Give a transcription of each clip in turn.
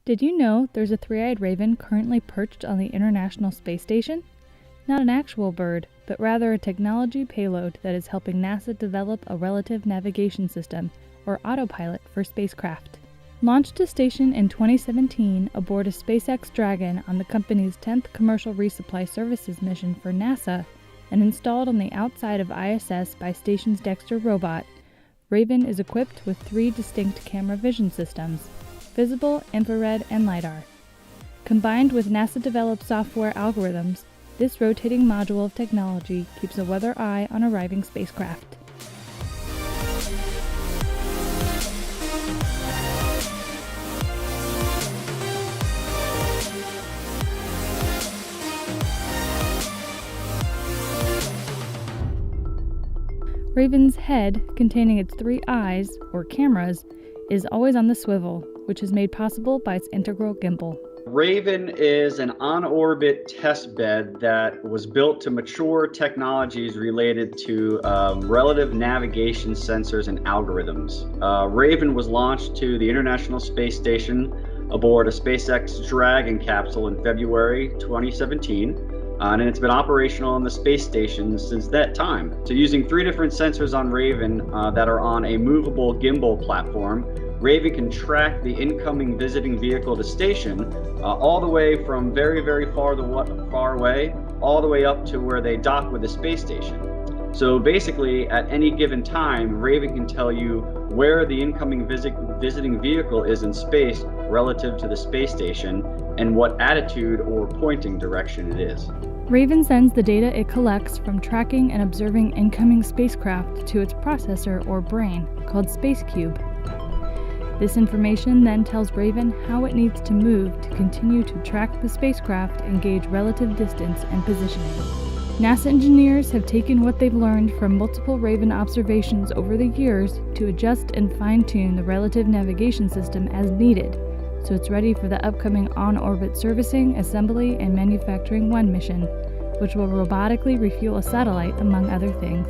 Did you know there's a three-eyed raven currently perched on the International Space Station? Not an actual bird, but rather a technology payload that is helping NASA develop a relative navigation system, or autopilot, for spacecraft. Launched to station in 2017 aboard a SpaceX Dragon on the company's 10th commercial resupply services mission for NASA, and installed on the outside of ISS by station's Dexter robot, Raven is equipped with 3 distinct camera vision systems: visible, infrared, and LiDAR. Combined with NASA-developed software algorithms, this rotating module of technology keeps a weather eye on arriving spacecraft. Raven's head, containing its 3 eyes, or cameras, is always on the swivel, which is made possible by its integral gimbal. Raven is an on-orbit test bed that was built to mature technologies related to relative navigation sensors and algorithms. Raven was launched to the International Space Station aboard a SpaceX Dragon capsule in February 2017. And it's been operational on the space station since that time. So using 3 different sensors on Raven that are on a movable gimbal platform, Raven can track the incoming visiting vehicle to station all the way from very, very far away, all the way up to where they dock with the space station. So basically, at any given time, Raven can tell you where the incoming visiting vehicle is in space relative to the space station and what attitude or pointing direction it is. Raven sends the data it collects from tracking and observing incoming spacecraft to its processor or brain, called SpaceCube. This information then tells Raven how it needs to move to continue to track the spacecraft and gauge relative distance and positioning. NASA engineers have taken what they've learned from multiple Raven observations over the years to adjust and fine-tune the relative navigation system as needed, so it's ready for the upcoming on-orbit servicing, assembly, and manufacturing 1 mission, which will robotically refuel a satellite, among other things.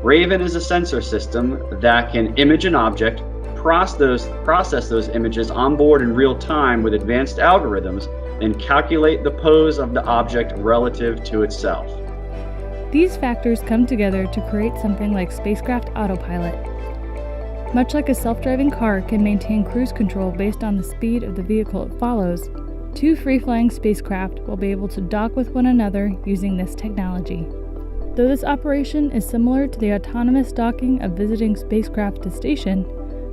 Raven is a sensor system that can image an object, process those images on board in real time with advanced algorithms, and calculate the pose of the object relative to itself. These factors come together to create something like spacecraft autopilot. Much like a self-driving car can maintain cruise control based on the speed of the vehicle it follows, 2 free-flying spacecraft will be able to dock with one another using this technology. Though this operation is similar to the autonomous docking of visiting spacecraft to station,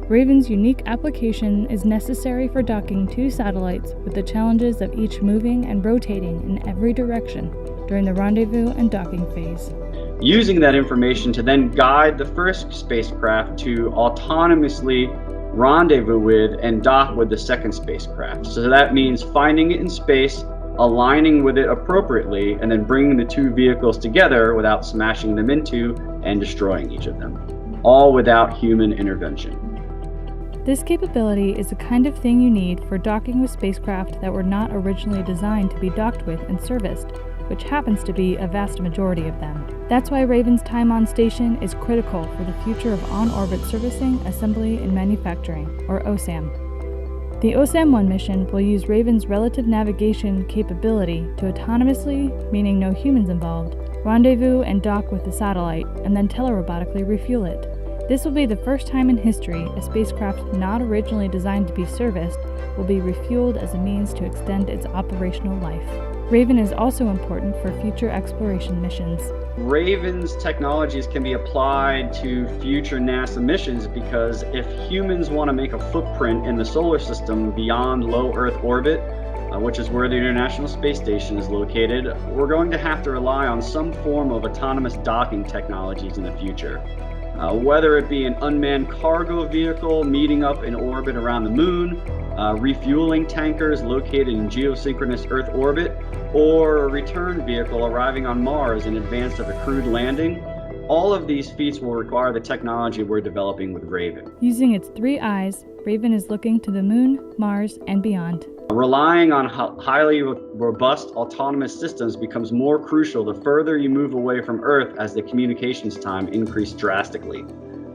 Raven's unique application is necessary for docking 2 satellites with the challenges of each moving and rotating in every direction during the rendezvous and docking phase. Using that information to then guide the first spacecraft to autonomously rendezvous with and dock with the second spacecraft. So that means finding it in space, aligning with it appropriately, and then bringing the 2 vehicles together without smashing them into and destroying each of them, all without human intervention. This capability is the kind of thing you need for docking with spacecraft that were not originally designed to be docked with and serviced, which happens to be a vast majority of them. That's why Raven's time on station is critical for the future of on-orbit servicing, assembly, and manufacturing, or OSAM. The OSAM-1 mission will use Raven's relative navigation capability to autonomously, meaning no humans involved, rendezvous and dock with the satellite, and then telerobotically refuel it. This will be the first time in history a spacecraft not originally designed to be serviced will be refueled as a means to extend its operational life. Raven is also important for future exploration missions. Raven's technologies can be applied to future NASA missions because if humans want to make a footprint in the solar system beyond low Earth orbit, which is where the International Space Station is located, we're going to have to rely on some form of autonomous docking technologies in the future. Whether it be an unmanned cargo vehicle meeting up in orbit around the moon, refueling tankers located in geosynchronous Earth orbit, or a return vehicle arriving on Mars in advance of a crewed landing, all of these feats will require the technology we're developing with Raven. Using its 3 eyes, Raven is looking to the moon, Mars, and beyond. Relying on highly robust autonomous systems becomes more crucial the further you move away from Earth as the communications time increases drastically.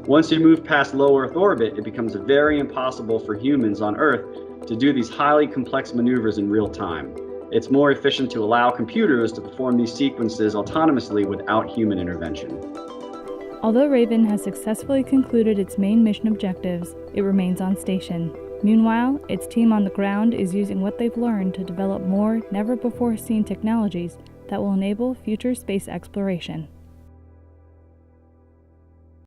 Once you move past low Earth orbit, it becomes very impossible for humans on Earth to do these highly complex maneuvers in real time. It's more efficient to allow computers to perform these sequences autonomously without human intervention. Although Raven has successfully concluded its main mission objectives, it remains on station. Meanwhile, its team on the ground is using what they've learned to develop more never-before-seen technologies that will enable future space exploration.